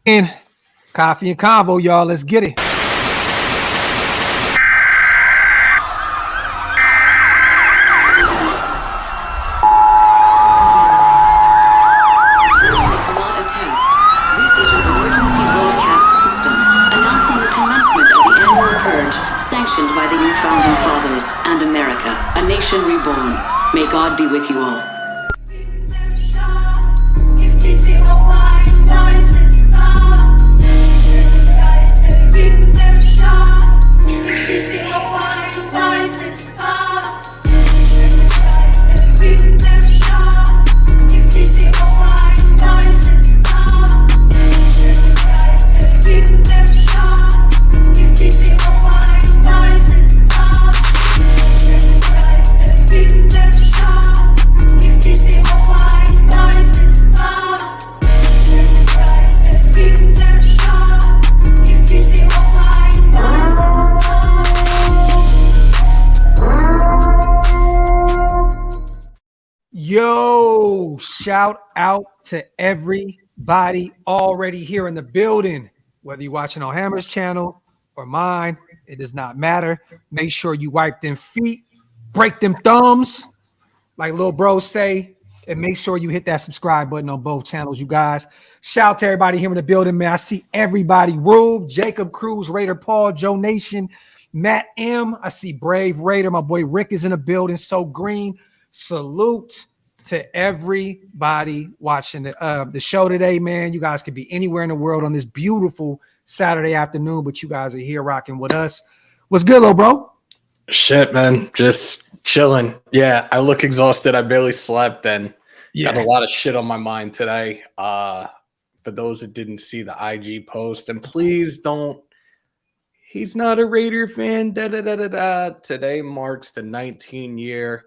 And coffee and convo, y'all. Let's get it. Sanctioned by the new founding fathers and America, a nation reborn. May God be with you all. Yo, shout out to everybody already here in the building. Whether you're watching on Hammer's channel or mine, it does not matter. Make sure you wipe them feet, break them thumbs, like little bros say, and make sure you hit that subscribe button on both channels, you guys. Shout out to everybody here in the building, man. I see everybody. Rube, Jacob Cruz, Raider Paul, Joe Nation, Matt M. I see Brave Raider. My boy Rick is in the building. So Green. Salute to everybody watching the show today, man. You guys could be anywhere in the world on this beautiful Saturday afternoon, but you guys are here rocking with us. What's good, little bro? Shit, man. Just chilling. Yeah, I look exhausted. I barely slept and got a lot of shit on my mind today. For those that didn't see the IG post, and please don't, he's not a Raider fan. Today marks the 19-year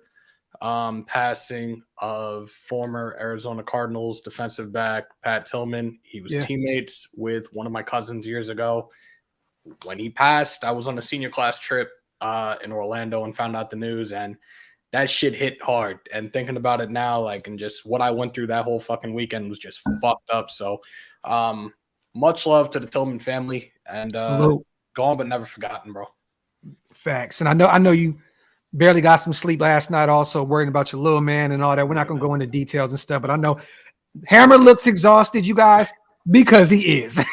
passing of former Arizona Cardinals defensive back Pat Tillman. He was teammates with one of my cousins years ago. When he passed, I was on a senior class trip in Orlando and found out the news, and that shit hit hard. And thinking about it now, like, and just what I went through that whole fucking weekend was just fucked up. So much love to the Tillman family, and gone but never forgotten, bro. Facts. And I know you barely got some sleep last night, also worrying about your little man and all that. We're not going to go into details and stuff, but I know Hammer looks exhausted, you guys, because he is.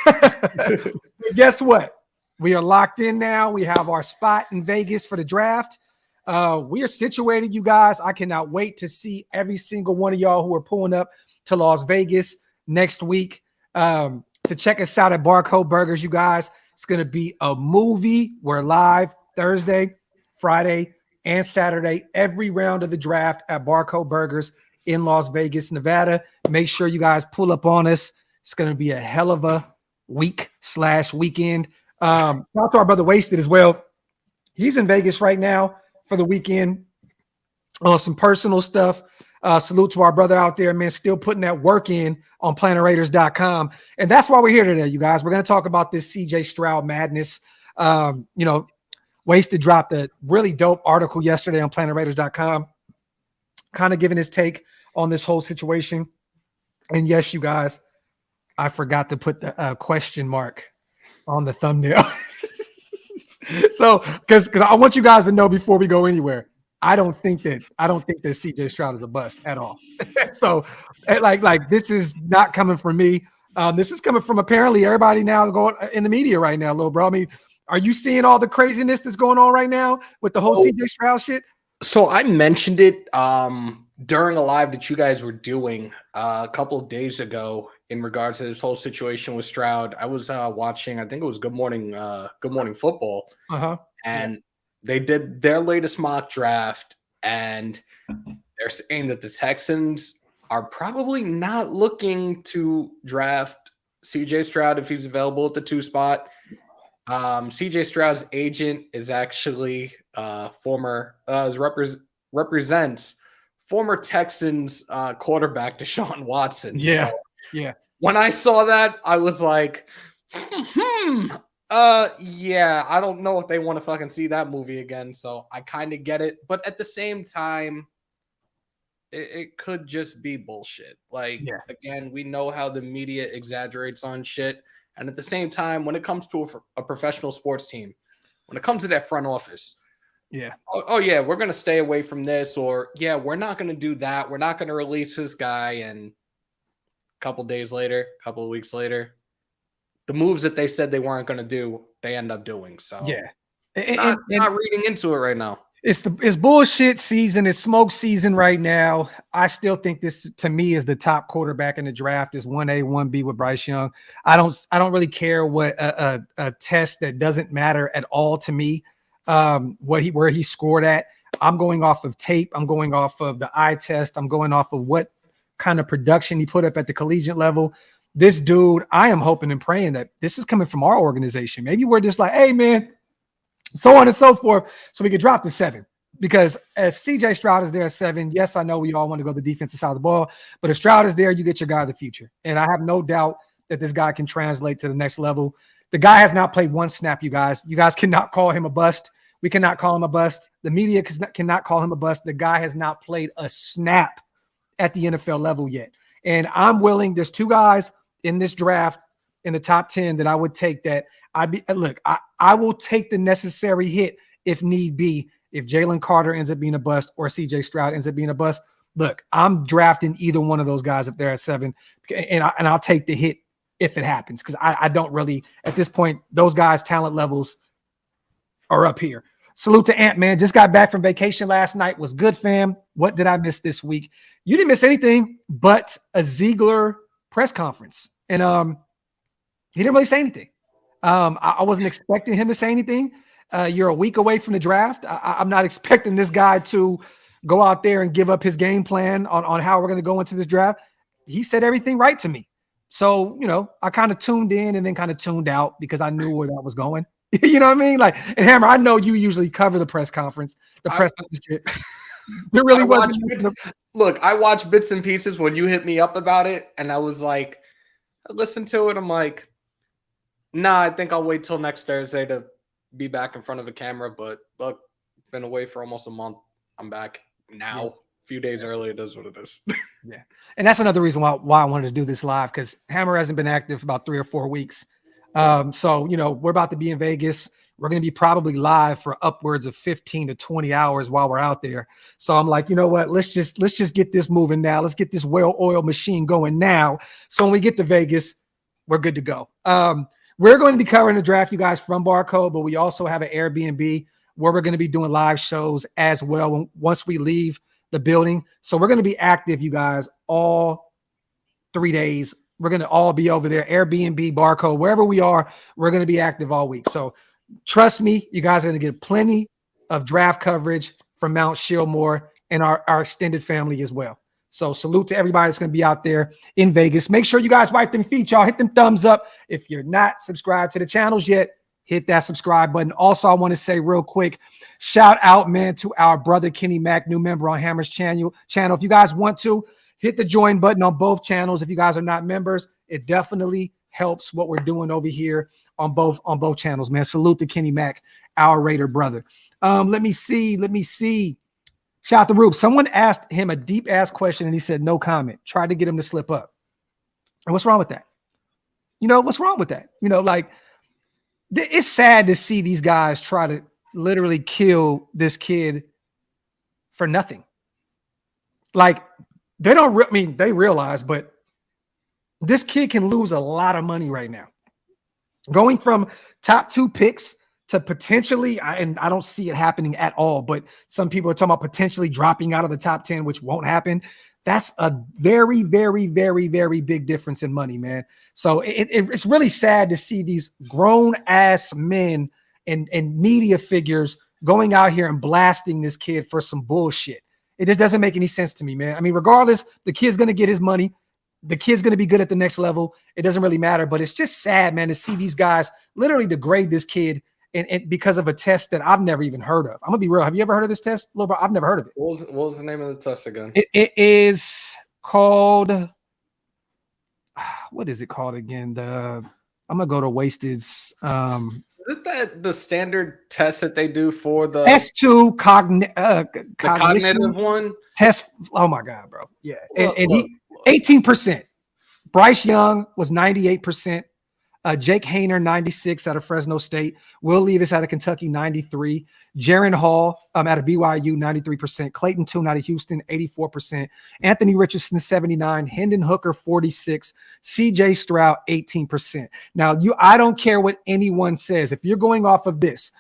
Guess what? We are locked in now. We have our spot in Vegas for the draft. We are situated, you guys. I cannot wait to see every single one of y'all who are pulling up to Las Vegas next week to check us out at Barcode Burgers, you guys. It's going to be a movie. We're live Thursday, Friday, and Saturday, every round of the draft at Barcode Burgers in Las Vegas, Nevada. Make sure you guys pull up on us. It's going to be a hell of a week/weekend. Shout out to our brother Wasted as well. He's in Vegas right now for the weekend on some personal stuff. Salute to our brother out there, man, still putting that work in on PlanetRaiders.com. And that's why we're here today, you guys. We're going to talk about this CJ Stroud madness. Wasted dropped a really dope article yesterday on PlanetRaiders.com, kind of giving his take on this whole situation. And yes, you guys, I forgot to put the question mark on the thumbnail. So, because I want you guys to know before we go anywhere, I don't think that CJ Stroud is a bust at all. So, like this is not coming from me. This is coming from apparently everybody now going in the media right now, little bro. I mean, are you seeing all the craziness that's going on right now with the whole CJ Stroud shit? So I mentioned it during a live that you guys were doing a couple of days ago in regards to this whole situation with Stroud. I was watching, I think it was Good Morning Football, and they did their latest mock draft, and they're saying that the Texans are probably not looking to draft CJ Stroud if he's available at the 2 spot. CJ Stroud's agent is actually represents former Texans quarterback Deshaun Watson. Yeah. So Yeah. When I saw that, I was like, yeah, I don't know if they want to fucking see that movie again. So I kind of get it. But at the same time, it could just be bullshit. Like, Yeah. again, we know how the media exaggerates on shit. And at the same time, when it comes to a professional sports team, when it comes to that front office, yeah, oh yeah, we're going to stay away from this, or yeah, we're not going to do that. We're not going to release this guy. And a couple days later, a couple of weeks later, the moves that they said they weren't going to do, they end up doing. So yeah. Not reading into it right now. It's bullshit season. It's smoke season right now. I still think this, to me, is the top quarterback in the draft. Is 1A, 1B with Bryce Young. I don't really care what a test that doesn't matter at all to me. Where he scored at. I'm going off of tape. I'm going off of the eye test. I'm going off of what kind of production he put up at the collegiate level. This dude, I am hoping and praying that this is coming from our organization. Maybe we're just like, hey man, so on and so forth, so we could drop to 7. Because if CJ Stroud is there at 7, yes, I know we all want to go the defensive side of the ball, but if Stroud is there, you get your guy of the future. And I have no doubt that this guy can translate to the next level. The guy has not played one snap, you guys. You guys cannot call him a bust. We cannot call him a bust. The media cannot call him a bust. The guy has not played a snap at the NFL level yet. And I'm willing, there's 2 guys in this draft in the top 10 that I would take that I will take the necessary hit if need be, if Jalen Carter ends up being a bust or CJ Stroud ends up being a bust. Look, I'm drafting either one of those guys if they're at 7, and I'll take the hit if it happens, because I don't really, at this point, those guys' talent levels are up here. Salute to Ant-Man. Just got back from vacation last night. Was good, fam. What did I miss this week? You didn't miss anything but a Ziegler press conference. And he didn't really say anything. I wasn't expecting him to say anything. You're a week away from the draft. I'm not expecting this guy to go out there and give up his game plan on how we're going to go into this draft. He said everything right to me. So, I kind of tuned in and then kind of tuned out because I knew where that was going. You know what I mean? Like, and Hammer, I know you usually cover the press conference. There really wasn't. Look, I watched bits and pieces when you hit me up about it, and I was like, I listened to it. I'm like, nah, I think I'll wait till next Thursday to be back in front of a camera. But look, been away for almost a month. I'm back now. A few days early. It is what it is. Yeah. And that's another reason why I wanted to do this live, because Hammer hasn't been active for about 3 or 4 weeks. So, we're about to be in Vegas. We're going to be probably live for upwards of 15 to 20 hours while we're out there. So I'm like, you know what? Let's just get this moving now. Let's get this well-oiled machine going now. So when we get to Vegas, we're good to go. We're going to be covering the draft, you guys, from Barcode, but we also have an Airbnb where we're going to be doing live shows as well once we leave the building. So we're going to be active, you guys, all 3 days. We're going to all be over there, Airbnb, Barcode, wherever we are, we're going to be active all week. So trust me, you guys are going to get plenty of draft coverage from Mount Shillmore and our extended family as well. So salute to everybody that's going to be out there in Vegas. Make sure you guys wipe them feet, y'all. Hit them thumbs up. If you're not subscribed to the channels yet, hit that subscribe button. Also, I want to say real quick, shout out, man, to our brother Kenny Mack, new member on Hammer's channel. If you guys want to, hit the join button on both channels. If you guys are not members, it definitely helps what we're doing over here on both channels, man. Salute to Kenny Mack, our Raider brother. Let me see. Shout out to Rube. Someone asked him a deep ass question and he said no comment. Tried to get him to slip up. And what's wrong with that? What's wrong with that? It's sad to see these guys try to literally kill this kid for nothing. Like, they realize, but this kid can lose a lot of money right now. Going from top 2 picks to potentially, and I don't see it happening at all, but some people are talking about potentially dropping out of the top 10, which won't happen. That's a very, very, very, very big difference in money, man. So it's really sad to see these grown ass men and media figures going out here and blasting this kid for some bullshit. It just doesn't make any sense to me, man. I mean, regardless, the kid's going to get his money. The kid's going to be good at the next level. It doesn't really matter, but it's just sad, man, to see these guys literally degrade this kid and because of a test that I've never even heard of. I'm going to be real. Have you ever heard of this test? Little bro, I've never heard of it. What was the name of the test again? It is called, what is it called again? I'm gonna go to Wasted's. Isn't that the standard test that they do for the S2 cognitive one test? Oh my God, bro. Yeah. Look, He 18%. Bryce Young was 98%. Jake Hayner, 96 out of Fresno State. Will Levis out of Kentucky, 93. Jaron Hall out of BYU, 93%. Clayton Tune out of Houston, 84%. Anthony Richardson, 79. Hendon Hooker, 46. CJ Stroud, 18%. Now, I don't care what anyone says. If you're going off of this,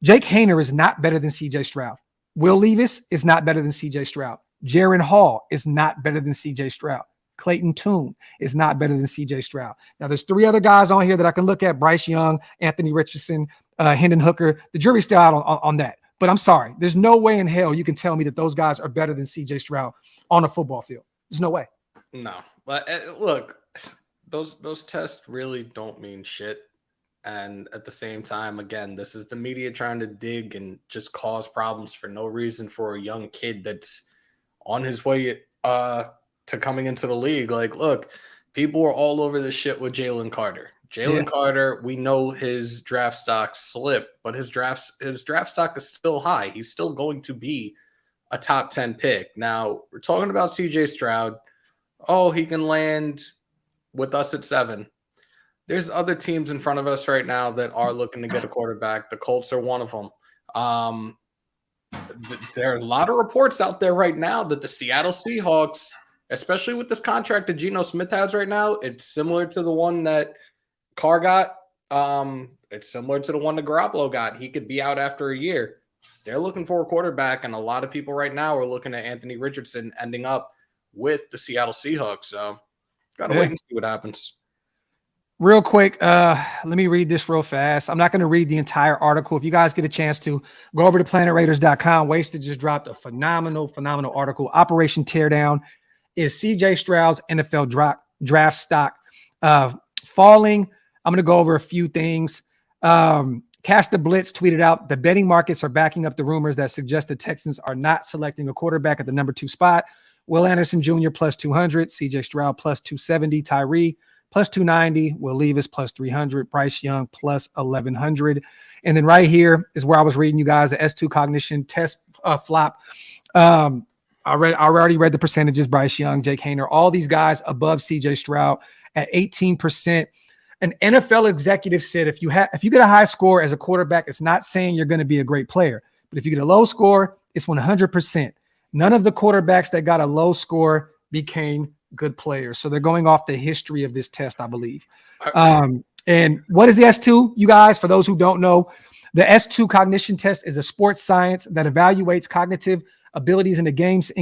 Jake Hayner is not better than CJ Stroud. Will Levis is not better than CJ Stroud. Jaron Hall is not better than CJ Stroud. Clayton Tune is not better than CJ Stroud. Now, there's 3 other guys on here that I can look at: Bryce Young, Anthony Richardson, Hendon Hooker. The jury's still out on that. But I'm sorry. There's no way in hell you can tell me that those guys are better than CJ Stroud on a football field. There's no way. No. But look, those tests really don't mean shit. And at the same time, again, this is the media trying to dig and just cause problems for no reason for a young kid that's on his way to coming into the league. Like, look, people were all over this shit with Jalen Carter. Carter, we know his draft stock slipped, but his draft stock is still high. He's still going to be a top 10 pick. Now, we're talking about CJ Stroud. Oh, he can land with us at 7. There's other teams in front of us right now that are looking to get a quarterback. The Colts are one of them. There are a lot of reports out there right now that the Seattle Seahawks, especially with this contract that Geno Smith has right now, it's similar to the one that Carr got. It's similar to the one that Garoppolo got. He could be out after a year. They're looking for a quarterback, and a lot of people right now are looking at Anthony Richardson ending up with the Seattle Seahawks. So got to wait and see what happens. Real quick, let me read this real fast. I'm not going to read the entire article. If you guys get a chance to go over to planetraiders.com, Wasted just dropped a phenomenal article. Operation Teardown. Is CJ Stroud's NFL draft stock falling? I'm going to go over a few things. Cash the Blitz tweeted out, the betting markets are backing up the rumors that suggest the Texans are not selecting a quarterback at the number 2 spot. Will Anderson Jr. plus 200, CJ Stroud plus 270, Tyree plus 290, Will Levis plus 300, Bryce Young plus 1,100. And then right here is where I was reading you guys the S2 cognition test flop. I already read the percentages: Bryce Young, Jake Hayner, all these guys above CJ Stroud at 18%. An NFL executive said if you get a high score as a quarterback, it's not saying you're going to be a great player. But if you get a low score, it's 100%. None of the quarterbacks that got a low score became good players. So they're going off the history of this test, I believe. And what is the S2, you guys? For those who don't know, the S2 cognition test is a sports science that evaluates cognitive abilities in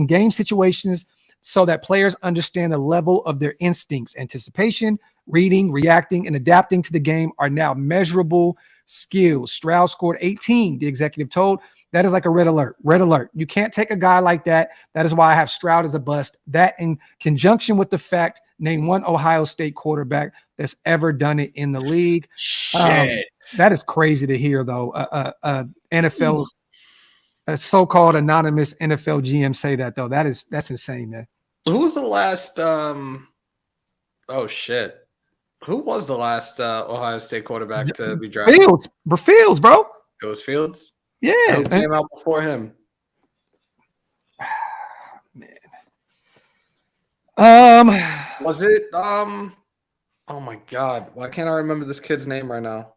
game situations so that players understand the level of their instincts. Anticipation, reading, reacting, and adapting to the game are now measurable skills. Stroud scored 18, the executive told. That is like a red alert. Red alert. You can't take a guy like that. That is why I have Stroud as a bust. That in conjunction with the fact, name one Ohio State quarterback that's ever done it in the league. Shit. That is crazy to hear, though. NFL, a so-called anonymous NFL GM say that, though. That's insane, man. Who was the last? Oh shit. Who was the last Ohio State quarterback to be drafted? Fields, bro. It was Fields. Yeah, who came out before him? Man. Was it? Oh my God! Why can't I remember this kid's name right now?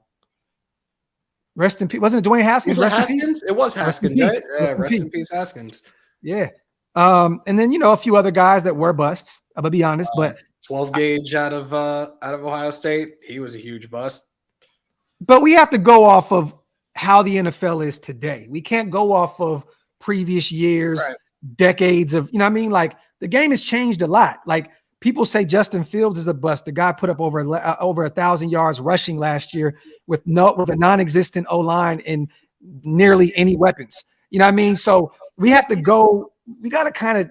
Rest in peace. Wasn't it Dwayne Haskins? Was it Haskins? It was Haskins, right? Yeah, rest in peace, Haskins. Yeah. And then a few other guys that were busts. I'm gonna be honest, but 12 gauge out of Ohio State, he was a huge bust. But we have to go off of how the NFL is today. We can't go off of previous years, right, decades of, like the game has changed a lot. Like people say Justin Fields is a bust. The guy put up over 1,000 yards rushing last year with a non-existent O-line and nearly any weapons. You know what I mean? So we have to go. We got to kind of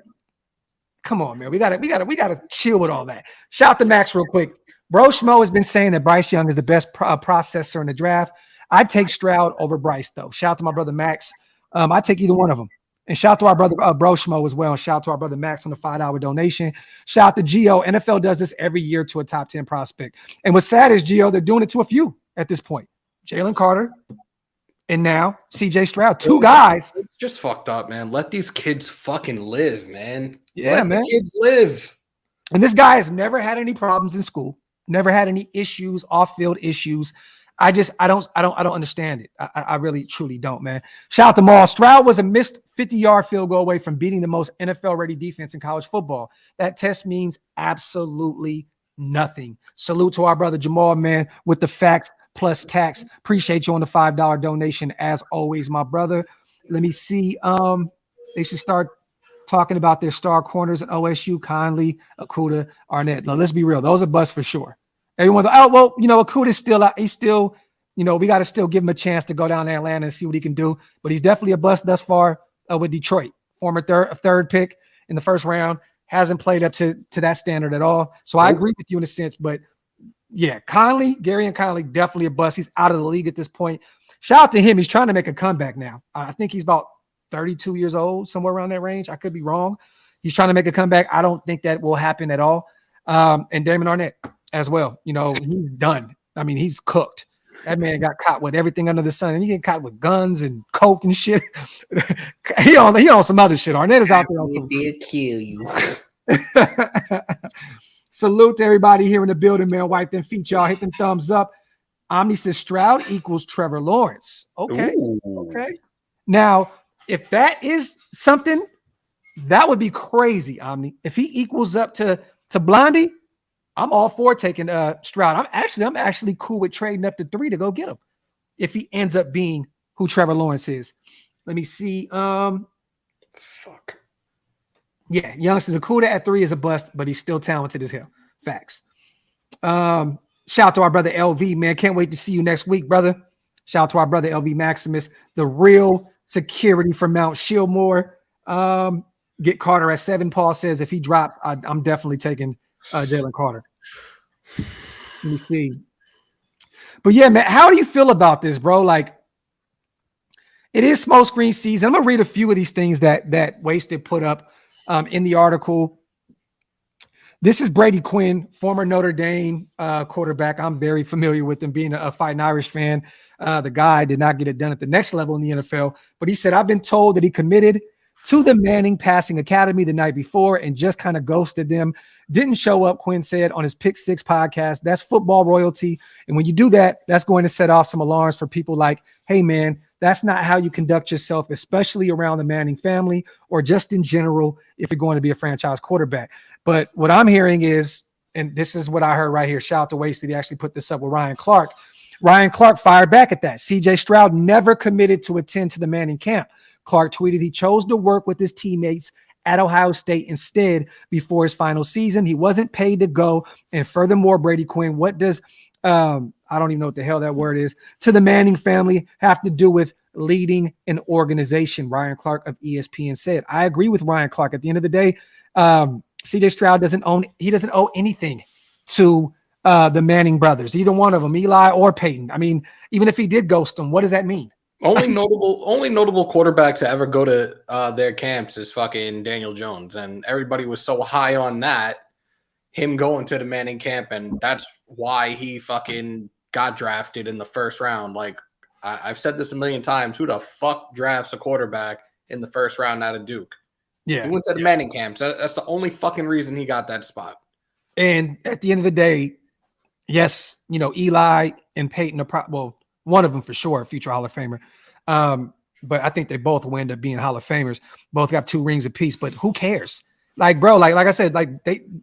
come on, man. We got to chill with all that. Shout out to Max real quick. Bro Schmo has been saying that Bryce Young is the best processor in the draft. I'd take Stroud over Bryce, though. Shout out to my brother Max. I'd take either one of them. And shout out to our brother Bro Schmo as well. And shout out to our brother Max on the $5 donation. Shout out to Gio. NFL does this every year to a top 10 prospect. And what's sad is, Gio, they're doing it to a few at this point. Jalen Carter and now CJ Stroud. Two guys. It's just fucked up, man. Let these kids fucking live, man. Yeah, Let man. the kids live. And this guy has never had any problems in school, never had any issues, off-field issues. I don't understand it. I really, truly don't, man. Shout out to Maul. Stroud was a missed 50-yard field goal away from beating the most NFL-ready defense in college football. That test means absolutely nothing. Salute to our brother Jamal, man, with the facts plus tax. Appreciate you on the $5 donation as always, my brother. Let me see. They should start talking about their star corners at OSU, Conley, Okudah, Arnett. Now, let's be real. Those are busts for sure. Everyone, Okudah's still out. He's still, we got to still give him a chance to go down to Atlanta and see what he can do. But he's definitely a bust thus far with Detroit. Former third pick in the first round. Hasn't played up to that standard at all. So I agree with you in a sense. But, yeah, Gary and Conley, definitely a bust. He's out of the league at this point. Shout out to him. He's trying to make a comeback now. I think he's about 32 years old, somewhere around that range. I could be wrong. He's trying to make a comeback. I don't think that will happen at all. And Damon Arnett as well. He's done. I mean, he's cooked. That man got caught with everything under the sun, and he get caught with guns and coke and shit. he on some other shit. Arnett is out there. He did kill you. Salute to everybody here in the building, man. Wipe them feet, y'all. Hit them thumbs up. Omni says Stroud equals Trevor Lawrence. Okay. Ooh. Okay. Now, if that is something, that would be crazy, Omni. If he equals up to Blondie, I'm all for taking Stroud. I'm actually cool with trading up to 3 to go get him if he ends up being who Trevor Lawrence is. Let me see. Fuck. Yeah, youngsters, Okudah at 3 is a bust, but he's still talented as hell. Facts. Shout out to our brother LV, man. Can't wait to see you next week, brother. Shout out to our brother LV Maximus, the real security for Mount Shieldmore. Get Carter at 7. Paul says if he drops, I'm definitely taking Jalen Carter. Let me see. But yeah, man, how do you feel about this, bro? Like, it is smoke screen season. I'm gonna read a few of these things that Wasted put up in the article. This is Brady Quinn, former Notre Dame quarterback. I'm very familiar with him, being a Fighting Irish fan. The guy did not get it done at the next level in the NFL, but he said, I've been told that he committed to the Manning Passing Academy the night before and just kind of ghosted them. Didn't show up, Quinn said on his Pick 6 podcast. That's football royalty. And when you do that, that's going to set off some alarms for people like, hey, man, that's not how you conduct yourself, especially around the Manning family or just in general if you're going to be a franchise quarterback. But what I'm hearing is, and this is what I heard right here, shout out to Wasted, he actually put this up with Ryan Clark. Ryan Clark fired back at that. CJ Stroud never committed to attend to the Manning camp. Clark tweeted he chose to work with his teammates at Ohio State instead before his final season. He wasn't paid to go. And furthermore, Brady Quinn, what does, I don't even know what the hell that word is, to the Manning family have to do with leading an organization? Ryan Clark of ESPN said. I agree with Ryan Clark. At the end of the day, CJ Stroud doesn't owe anything to the Manning brothers, either one of them, Eli or Peyton. I mean, even if he did ghost them, what does that mean? Only notable quarterback to ever go to their camps is fucking Daniel Jones, and everybody was so high on that, him going to the Manning camp, and that's why he fucking got drafted in the first round. Like, I've said this a million times, who the fuck drafts a quarterback in the first round out of Duke? Yeah, he went to the Manning camps. That's the only fucking reason he got that spot. And at the end of the day, yes, Eli and Peyton are one of them for sure, a future Hall of Famer. But I think they both will end up being Hall of Famers. Both got 2 rings apiece, but who cares? Like, bro, like I said,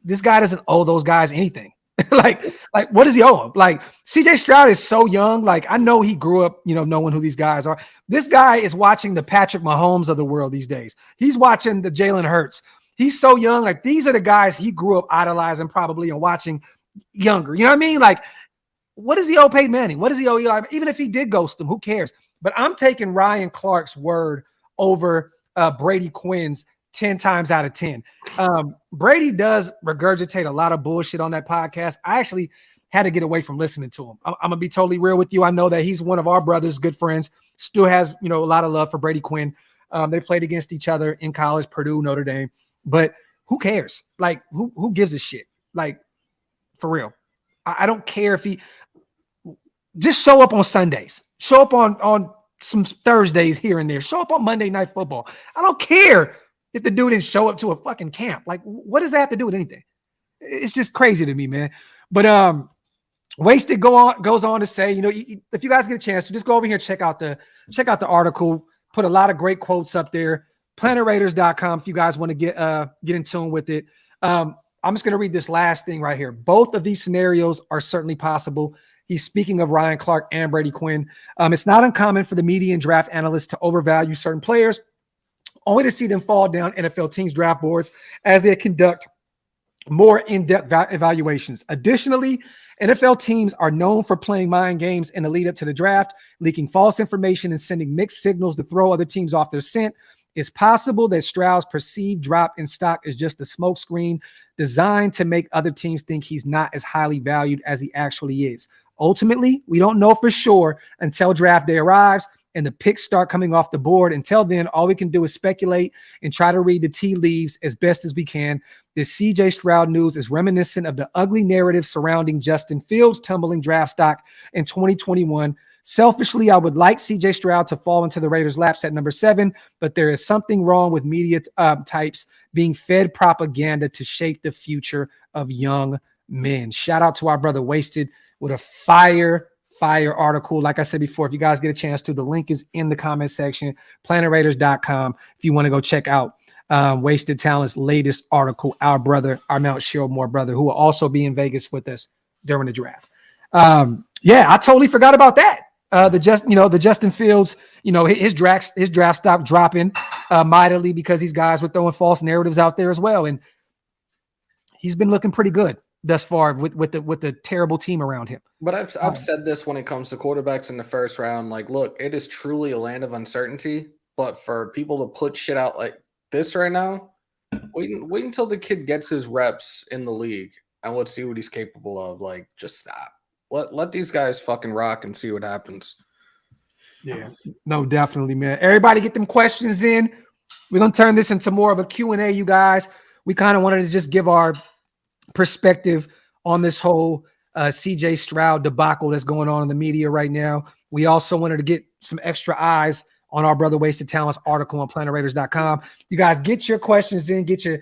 this guy doesn't owe those guys anything. like what does he owe them? Like, CJ Stroud is so young. Like, I know he grew up, knowing who these guys are. This guy is watching the Patrick Mahomes of the world these days. He's watching the Jalen Hurts. He's so young. Like, these are the guys he grew up idolizing probably and watching younger. You know what I mean? Like, what does he owe Peyton Manning? What does he owe Eli? Even if he did ghost him, who cares? But I'm taking Ryan Clark's word over Brady Quinn's 10 times out of 10. Brady does regurgitate a lot of bullshit on that podcast. I actually had to get away from listening to him. I'm going to be totally real with you. I know that he's one of our brothers, good friends, still has, a lot of love for Brady Quinn. They played against each other in college, Purdue, Notre Dame. But who cares? Like, who gives a shit? Like, for real. I don't care if he just show up on Sundays, show up on some Thursdays here and there, show up on Monday Night Football. I don't care if the dude didn't show up to a fucking camp. Like, what does that have to do with anything? It's just crazy to me, man. But Wasted goes on to say, if you guys get a chance to just go over here, check out the article, put a lot of great quotes up there. PlanetRaiders.com if you guys want to get in tune with it. I'm just going to read this last thing right here. Both of these scenarios are certainly possible. He's speaking of Ryan Clark and Brady Quinn. It's not uncommon for the media and draft analysts to overvalue certain players, only to see them fall down NFL teams' draft boards as they conduct more in-depth evaluations. Additionally, NFL teams are known for playing mind games in the lead up to the draft, leaking false information and sending mixed signals to throw other teams off their scent. It's possible that Stroud's perceived drop in stock is just a smokescreen designed to make other teams think he's not as highly valued as he actually is. Ultimately, we don't know for sure until draft day arrives and the picks start coming off the board. Until then, all we can do is speculate and try to read the tea leaves as best as we can. This CJ Stroud news is reminiscent of the ugly narrative surrounding Justin Fields' tumbling draft stock in 2021. Selfishly, I would like CJ Stroud to fall into the Raiders' laps at number 7, but there is something wrong with media types being fed propaganda to shape the future of young men. Shout out to our brother Wasted with a fire article. Like I said before, if you guys get a chance to, the link is in the comment section, PlanetRaiders.com. If you want to go check out Wasted Talent's latest article, our Mount Shieldmore brother, who will also be in Vegas with us during the draft. I totally forgot about that. The Justin Fields, his draft stock dropping mightily because these guys were throwing false narratives out there as well, and he's been looking pretty good thus far with the terrible team around him. But I've said this when it comes to quarterbacks in the first round. Like, look, it is truly a land of uncertainty. But for people to put shit out like this right now, wait until the kid gets his reps in the league and let's see what he's capable of. Like, just stop. Let these guys fucking rock and see what happens. Yeah, no, definitely, man. Everybody get them questions in. We're going to turn this into more of a Q&A, you guys. We kind of wanted to just give our perspective on this whole CJ Stroud debacle that's going on in the media right now. We also wanted to get some extra eyes on our brother Wasted Talents article on PlanetRaiders.com. You guys get your questions in, get your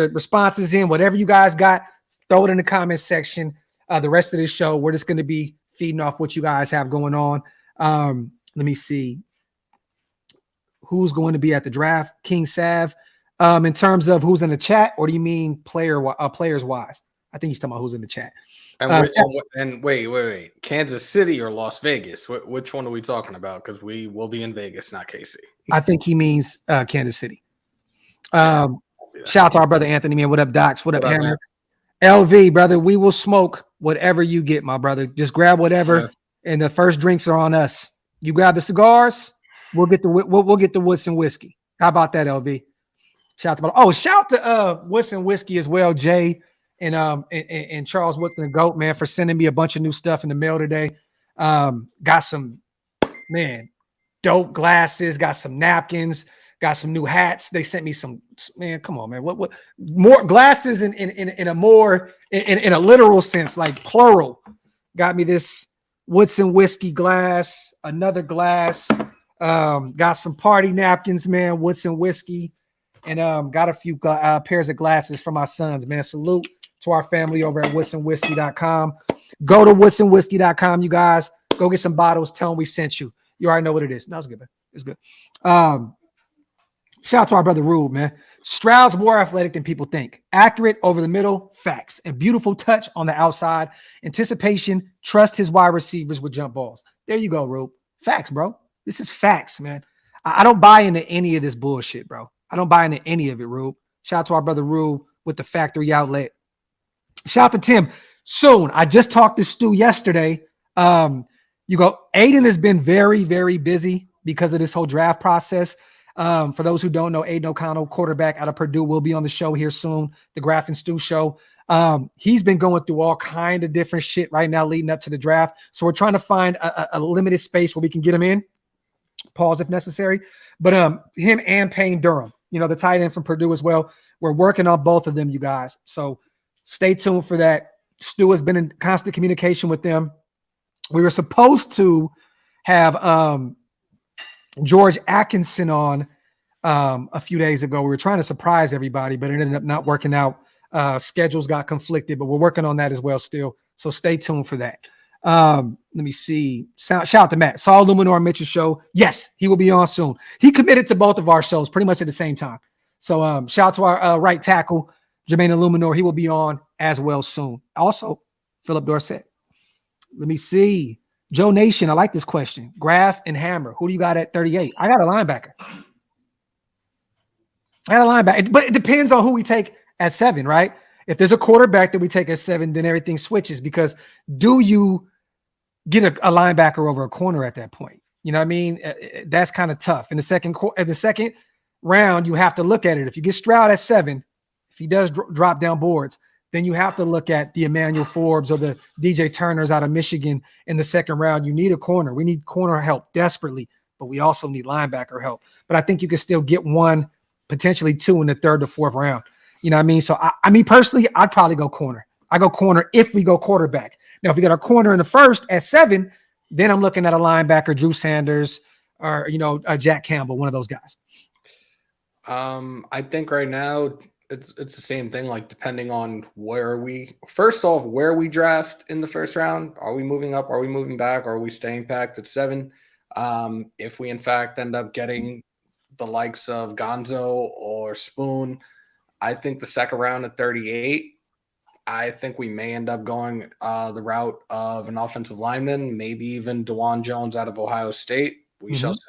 responses in, whatever you guys got, throw it in the comment section. The rest of this show, we're just going to be feeding off what you guys have going on. Let me see who's going to be at the draft. King Sav, in terms of who's in the chat, or do you mean players wise? I think he's talking about who's in the chat. And wait, Kansas City or Las Vegas? Which one are we talking about? Because we will be in Vegas, not KC. I think he means Kansas City. Shout out to our brother Anthony, man. What up, Docs? What up, Hammer? LV, brother, we will smoke whatever you get, my brother. Just grab whatever, and the first drinks are on us. You grab the cigars, we'll get the Woodson whiskey. How about that, LV? Shout out to Woodson whiskey as well, Jay and Charles Woodson the Goat, man, for sending me a bunch of new stuff in the mail today. Got some dope glasses, got some napkins. Got some new hats. They sent me some, man. Come on, man. What more glasses in a literal sense, like plural. Got me this Woodson whiskey glass, another glass. Got some party napkins, man. Woodson whiskey, and got a few pairs of glasses for my sons, man. Salute to our family over at WoodsonWhiskey.com. Go to WoodsonWhiskey.com, you guys. Go get some bottles. Tell them we sent you. You already know what it is. No, it's good, man. It's good. Shout out to our brother Rube, man. Stroud's more athletic than people think. Accurate over the middle, facts, and beautiful touch on the outside. Anticipation, trust his wide receivers with jump balls. There you go, Rube. Facts, bro. This is facts, man. I don't buy into any of this bullshit, bro. I don't buy into any of it, Rube. Shout out to our brother Rube with the factory outlet. Shout out to Tim. Soon. I just talked to Stu yesterday. Aiden has been very, very busy because of this whole draft process. For those who don't know, Aiden O'Connell, quarterback out of Purdue, will be on the show here soon, the Graphk and Stu show. He's been going through all kind of different shit right now leading up to the draft. So we're trying to find a limited space where we can get him in. Pause if necessary. But him and Payne Durham, the tight end from Purdue as well. We're working on both of them, you guys. So stay tuned for that. Stu has been in constant communication with them. We were supposed to have George Atkinson on a few days ago. We were trying to surprise everybody, but it ended up not working out. Schedules got conflicted, but we're working on that as well still. So stay tuned for that. Let me see. Shout out to Matt. Saul Luminor Mitchell show. Yes, he will be on soon. He committed to both of our shows pretty much at the same time. So shout out to our right tackle, Jermaine Illuminor. He will be on as well soon. Also, Philip Dorsett. Let me see. Joe Nation, I like this question. Graphk and Hammer. Who do you got at 38? I got a linebacker. But it depends on who we take at 7, right? If there's a quarterback that we take at 7, then everything switches, because do you get a linebacker over a corner at that point? You know what I mean? That's kind of tough. In the second round, you have to look at it. If you get Stroud at 7, if he does drop down boards, then you have to look at the Emmanuel Forbes or the DJ Turners out of Michigan in the second round. You need a corner. We need corner help desperately, but we also need linebacker help. But I think you can still get 1, potentially 2 in the 3rd to 4th round. You know what I mean? So I mean, personally, I'd probably go corner. I go corner if we go quarterback. Now, if we got our corner in the 1st at 7, then I'm looking at a linebacker, Drew Sanders, or, Jack Campbell, one of those guys. I think right now it's the same thing, like depending on where we draft in the 1st round. Are we moving up? Are we moving back? Are we staying packed at 7? If we in fact end up getting the likes of Gonzo or Spoon, I think the 2nd round at 38, I think we may end up going the route of an offensive lineman, maybe even DeJuan Jones out of Ohio State. We shall see.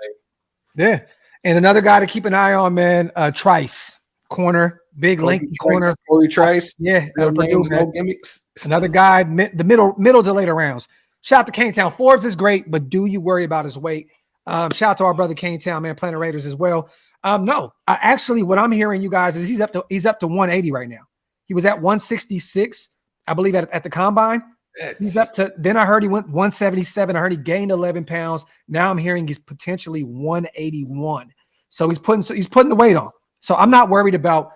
Yeah. And another guy to keep an eye on, man, Trice, corner, big lengthy corner. Corey Trice. Yeah. No names, no gimmicks. Another guy, the middle to later rounds. Shout out to Kane Town. Forbes is great, but do you worry about his weight? Shout out to our brother Kane Town, man, Planet Raiders as well. No, actually, what I'm hearing, you guys, is he's up to 180 right now. He was at 166, I believe, at the combine. He's up to. Then I heard he went 177. I heard he gained 11 pounds. Now I'm hearing he's potentially 181. So he's putting the weight on. So I'm not worried about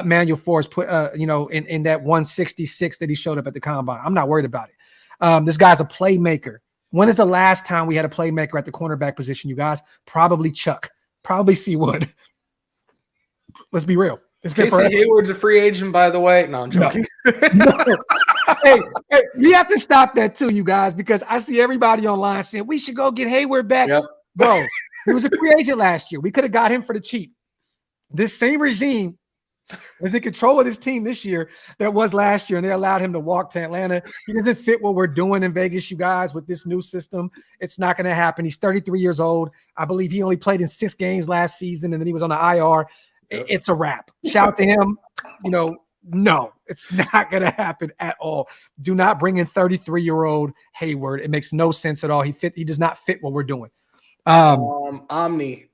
Manuel Force in that 166 that he showed up at the combine. I'm not worried about it. This guy's a playmaker. When is the last time we had a playmaker at the cornerback position, you guys? Probably Chuck. Probably C. Wood. Let's be real. It's been Casey Hayward's a free agent, by the way. No, I'm joking. No. Hey, we have to stop that too, you guys, because I see everybody online saying we should go get Hayward back. Yep. Bro, he was a free agent last year. We could have got him for the cheap. This same regime is in control of this team this year that was last year, and they allowed him to walk to Atlanta. He doesn't fit what we're doing in Vegas, you guys, with this new system. It's not going to happen. He's 33 years old. I believe he only played in 6 games last season, and then he was on the IR. It's a wrap. Shout out to him. No, it's not going to happen at all. Do not bring in 33-year-old Hayward. It makes no sense at all. He does not fit what we're doing. Omni.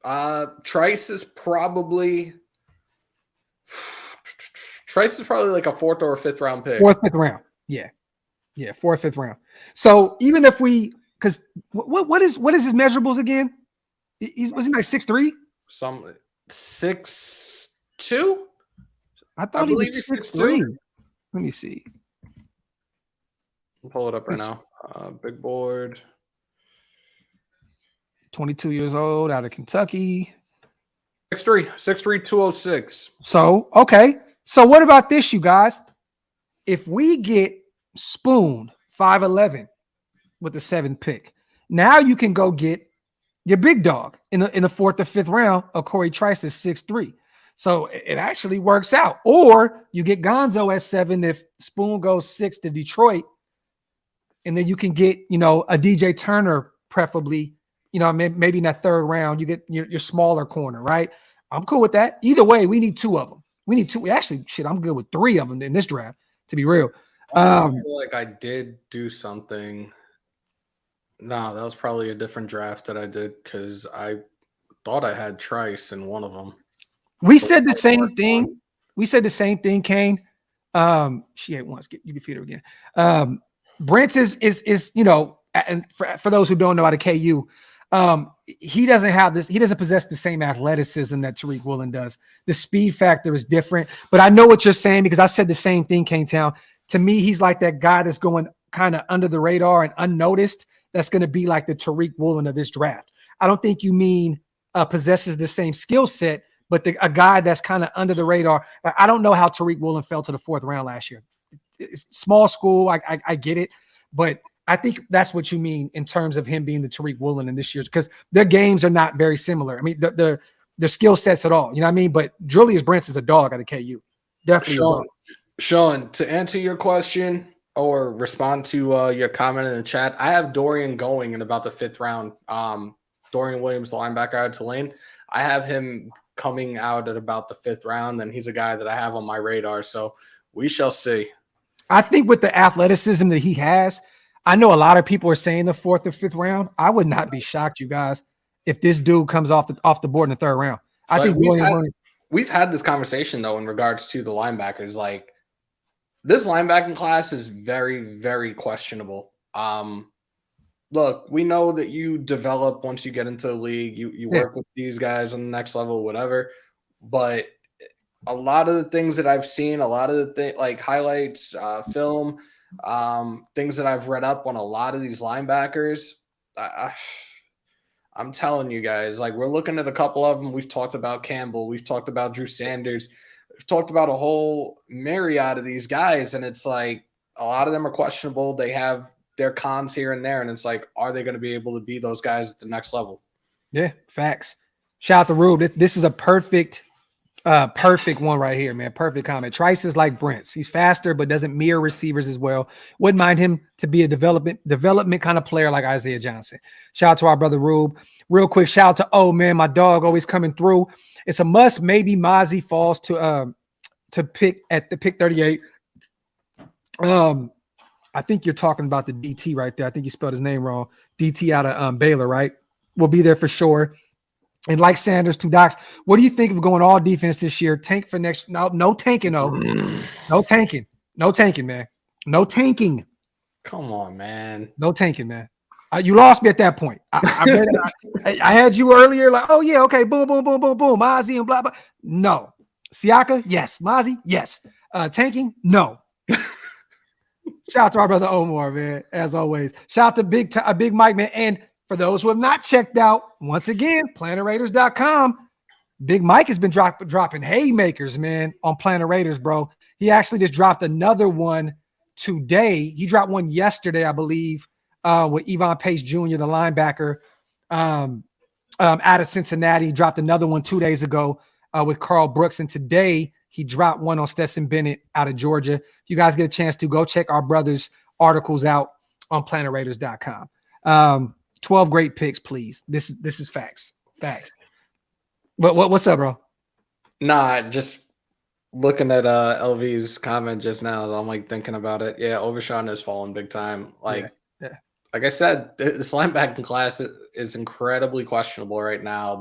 Trice is probably like a 4th or 5th round pick. 4th, 5th round. Yeah. 4th, 5th round. So even if because what is his measurables again? Was he like 6'3"? Some 6'2". I thought he was 6'3". Let me see. I'll pull it up right now. Big board. 22 years old, out of Kentucky. 6'3", 206. So, okay. So what about this, you guys? If we get Spoon 5'11" with the 7th pick, now you can go get your big dog in the 4th or 5th round of Corey Trice is 6'3". So it actually works out. Or you get Gonzo at 7 if Spoon goes 6 to Detroit, and then you can get, a DJ Turner preferably, maybe in that 3rd round, you get your smaller corner, right? I'm cool with that. Either way, we need 2 of them. We need 2. Actually, I'm good with 3 of them in this draft, to be real. I feel like I did do something. No, that was probably a different draft that I did because I thought I had Trice in one of them. We said the same thing. Kane. She ate once. You can feed her again. Brent is and for those who don't know out of KU, He doesn't have this. He doesn't possess the same athleticism that Tariq Woolen does. The speed factor is different. But I know what you're saying because I said the same thing, K-Town. To me, he's like that guy that's going kind of under the radar and unnoticed. That's going to be like the Tariq Woolen of this draft. I don't think you mean possesses the same skill set, but a guy that's kind of under the radar. I don't know how Tariq Woolen fell to the 4th round last year. It's small school. I get it. But I think that's what you mean in terms of him being the Tariq Woolen in this year's, because their games are not very similar. I mean, their skill sets at all. You know what I mean? But Julius Brents is a dog at a KU. Definitely. Sean, to answer your question or respond to your comment in the chat, I have Dorian going in about the 5th round. Dorian Williams, the linebacker out of Tulane. I have him coming out at about the 5th round, and he's a guy that I have on my radar. So we shall see. I think with the athleticism that he has, I know a lot of people are saying the 4th or 5th round. I would not be shocked, you guys, if this dude comes off the board in the 3rd round. I think we've had this conversation though in regards to the linebackers. Like, this linebacking class is very, very questionable. Look, we know that you develop once you get into the league. You work with these guys on the next level, whatever. But a lot of the things that I've seen, a lot of the like highlights, film, things that I've read up on a lot of these linebackers, I'm telling you guys, like, we're looking at a couple of them. We've talked about Campbell. We've talked about Drew Sanders. We've talked about a whole myriad of these guys, and it's like a lot of them are questionable. They have their cons here and there, and it's like, are they going to be able to be those guys at the next level? Yeah, facts. Shout out to Rube. This is a perfect one right here, man. Perfect comment. Trice is like Brents. He's faster, but doesn't mirror receivers as well. Wouldn't mind him to be a development kind of player like Isaiah Johnson. Shout out to our brother Rube. Real quick, shout out to man, my dog always coming through. It's a must. Maybe Mozzie falls to pick at the pick 38. I think you're talking about the DT right there. I think you spelled his name wrong. DT out of Baylor, right? We'll be there for sure. And like Sanders, 2 docs, what do you think of going all defense this year? Tank for next? No tanking, no. No tanking. No tanking, man. No tanking. Come on, man. No tanking, man. You lost me at that point. I had you earlier, like, oh yeah, okay, boom, boom, boom, boom, boom, Mozzie and blah blah. No, Siaka, yes. Mozzie, yes. Tanking, no. Shout out to our brother Omar, man. As always, shout out to Big Mike, man. And for those who have not checked out, once again, PlanetRaiders.com. Big Mike has been dropping haymakers, man, on Planet Raiders, bro. He actually just dropped another one today. He dropped one yesterday, I believe, with Evon Pace Jr., the linebacker out of Cincinnati. He dropped another one 2 days ago with Carl Brooks. And today he dropped one on Stetson Bennett out of Georgia. If you guys get a chance to go check our brother's articles out on PlanetRaiders.com. 12 great picks, please. This is facts. Facts. What's up, bro? Nah, just looking at LV's comment just now, I'm like thinking about it. Yeah, Overshawn has fallen big time. Like, like I said, this linebacking class is incredibly questionable right now.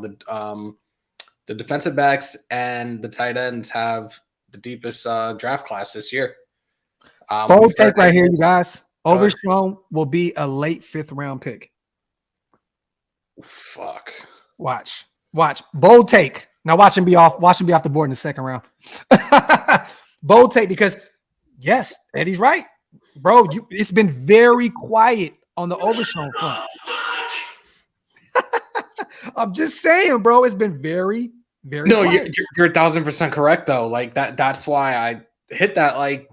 The defensive backs and the tight ends have the deepest draft class this year. Bold take right here, you guys. Overshawn will be a late 5th round pick. Fuck. Watch. Bold take. Now watch him be off the board in the 2nd round. Bold take, because yes, Eddie's right. Bro, it's been very quiet on the Overshawn front. I'm just saying, bro, it's been very, very quiet. You're 1,000% correct though. Like that's why I hit that, like,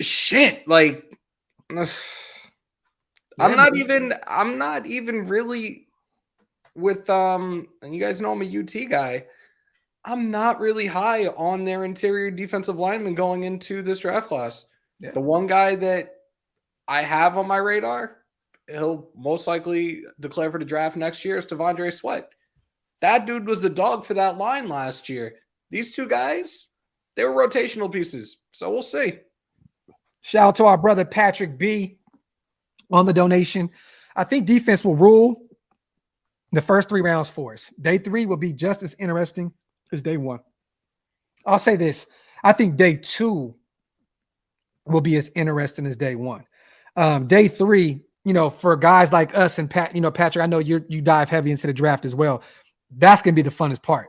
shit. Like, I'm not even really with and you guys know I'm a UT guy. I'm not really high on their interior defensive lineman going into this draft class. Yeah. The one guy that I have on my radar, he'll most likely declare for the draft next year, is T'Vondre Sweat. That dude was the dog for that line last year. These 2 guys, they were rotational pieces. So we'll see. Shout out to our brother Patrick B on the donation. I think defense will rule the first 3 rounds for us. Day 3 will be just as interesting as day 1. I'll say this. I think day 2 will be as interesting as day 1. Day 3, for guys like us and Pat, Patrick, I know you dive heavy into the draft as well. That's going to be the funnest part.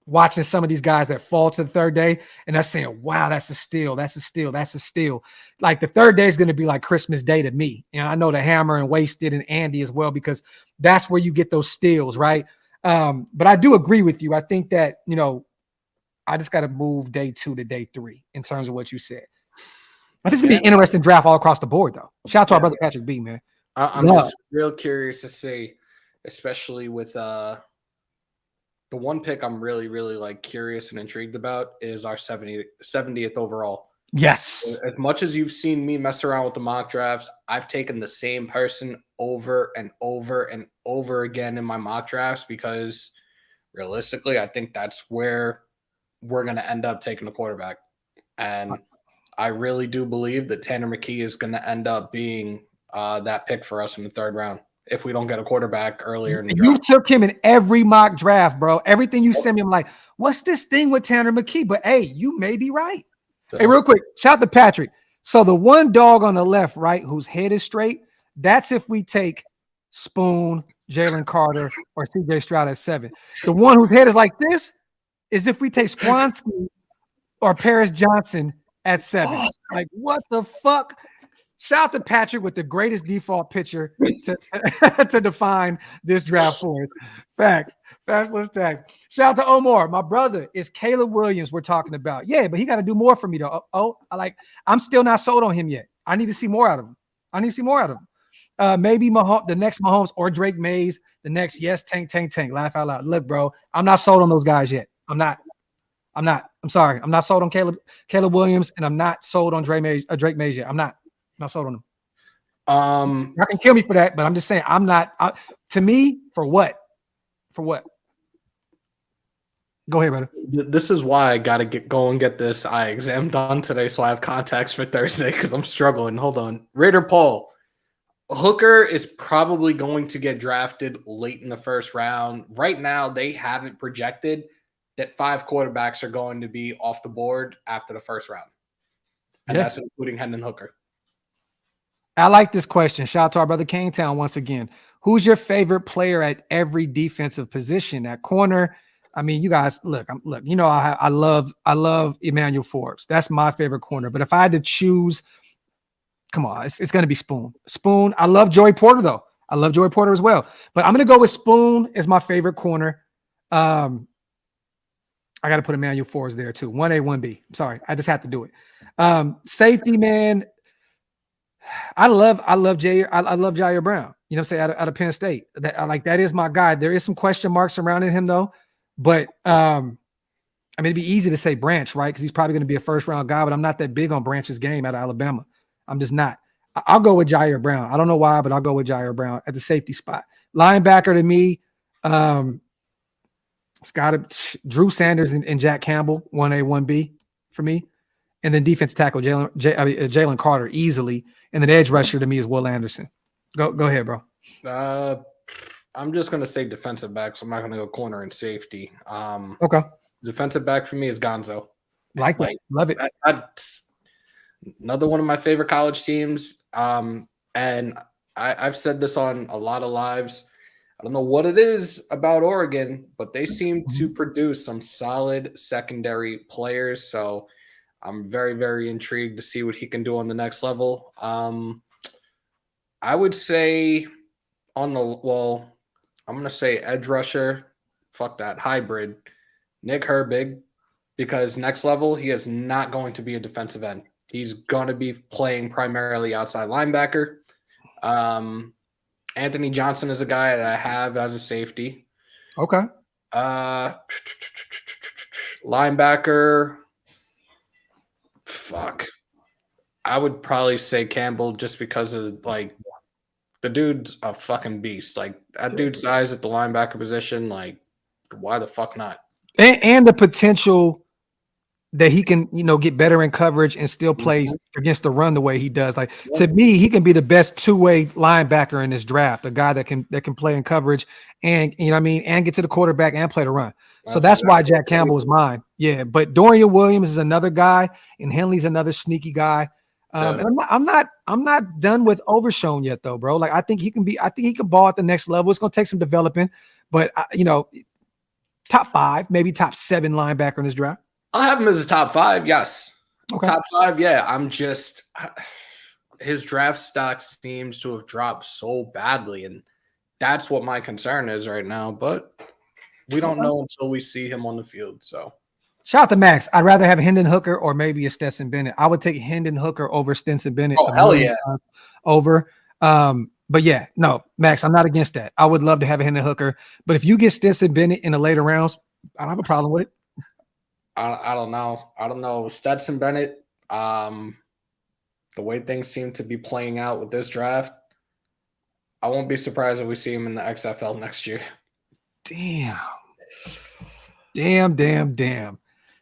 Watching some of these guys that fall to the third day and that's saying, wow, that's a steal. That's a steal. That's a steal. Like the third day is going to be like Christmas Day to me. And I know the Hammer and Wasted and Andy as well, because that's where you get those steals, right? But I do agree with you. I think that, I just got to move day 2 to day 3 in terms of what you said. I think it's going to be an interesting draft all across the board, though. Shout out to our brother Patrick B, man. I'm just real curious to see, especially with the one pick I'm really, really like curious and intrigued about is our 70th overall. Yes. As much as you've seen me mess around with the mock drafts, I've taken the same person over and over and over again in my mock drafts because realistically, I think that's where we're going to end up taking the quarterback. And I really do believe that Tanner McKee is going to end up being that pick for us in the 3rd round if we don't get a quarterback earlier in the draft. You took him in every mock draft, bro. Everything you send me, I'm like, what's this thing with Tanner McKee? But hey, you may be right. So, hey, real quick, shout out to Patrick. So the one dog on the left, right, whose head is straight, that's if we take Spoon, Jalen Carter, or CJ Stroud at 7. The one whose head is like this is if we take Swansky or Paris Johnson at 7. Like, what the fuck? Shout out to Patrick with the greatest default picture to define this draft for us. Facts. Facts plus tags. Shout out to Omar. My brother is Caleb Williams we're talking about. Yeah, but he got to do more for me, though. I'm still not sold on him yet. I need to see more out of him. Maybe the next Mahomes or Drake Mays. The next, yes, tank. Laugh out loud. Look, bro, I'm not sold on those guys yet. I'm not. I'm sorry. I'm not sold on Caleb Williams, and I'm not sold on Drake Mays yet. I'm not sold on him. I can kill me for that, but I'm just saying I'm not. To me, for what? For what? Go ahead, brother. This is why I got to go and get this eye exam done today, so I have contacts for Thursday because I'm struggling. Hold on, Raider Paul. Hooker is probably going to get drafted late in the 1st round. Right now, they haven't projected that 5 quarterbacks are going to be off the board after the 1st round, and that's including Hendon Hooker. I like this question. Shout out to our brother Kingtown once again. Who's your favorite player at every defensive position? At corner, I mean, you guys look. I love Emmanuel Forbes. That's my favorite corner. But if I had to choose, come on, it's going to be Spoon. Spoon. I love Joey Porter though. I love Joey Porter as well. But I'm going to go with Spoon as my favorite corner. I got to put Emmanuel Forbes there too. 1A, 1B. I'm sorry, I just have to do it. Safety, man. I love Jair Brown. You know what I'm saying? Out of Penn State. That is my guy. There is some question marks surrounding him though. But it'd be easy to say Branch, right? Because he's probably going to be a 1st round guy, but I'm not that big on Branch's game out of Alabama. I'm just not. I'll go with Jair Brown. I don't know why, but I'll go with Jair Brown at the safety spot. Linebacker to me, it's got Drew Sanders and Jack Campbell, 1A, 1B for me. And then defense tackle, Jalen Carter easily. And then edge rusher to me is Will Anderson. Go ahead, bro. I'm just going to say defensive back, so I'm not going to go corner and safety. Okay. Defensive back for me is Gonzo. Like that. Love it. That's another one of my favorite college teams. And I've said this on a lot of lives. I don't know what it is about Oregon, but they seem to produce some solid secondary players. So I'm very, very intrigued to see what he can do on the next level. I would say I'm going to say edge rusher. Fuck that. Hybrid. Nick Herbig, because next level, he is not going to be a defensive end. He's going to be playing primarily outside linebacker. Anthony Johnson is a guy that I have as a safety. Okay. Linebacker. Fuck. I would probably say Campbell just because of the dude's a fucking beast. Like that dude's size at the linebacker position, why the fuck not? And the potential that he can, get better in coverage and still plays against the run the way he does. To me, he can be the best 2-way linebacker in this draft, a guy that can play in coverage and and get to the quarterback and play the run. So that's why Jack Campbell is mine. Yeah, but Dorian Williams is another guy, and Henley's another sneaky guy. And I'm not done with Overshown yet, though, bro. Like I think he can ball at the next level. It's gonna take some developing, but top 5, maybe top 7 linebacker in this draft. I'll have him as a top 5. Yes, okay. Top 5. Yeah, I'm just his draft stock seems to have dropped so badly, and that's what my concern is right now. But we don't know until we see him on the field. So. Shout out to Max. I'd rather have Hendon Hooker or maybe a Stetson Bennett. I would take Hendon Hooker over Stetson Bennett. Oh, hell yeah. Over. But yeah, no, Max, I'm not against that. I would love to have a Hendon Hooker. But if you get Stetson Bennett in the later rounds, I don't have a problem with it. I don't know. I don't know. Stetson Bennett, the way things seem to be playing out with this draft, I won't be surprised if we see him in the XFL next year. Damn.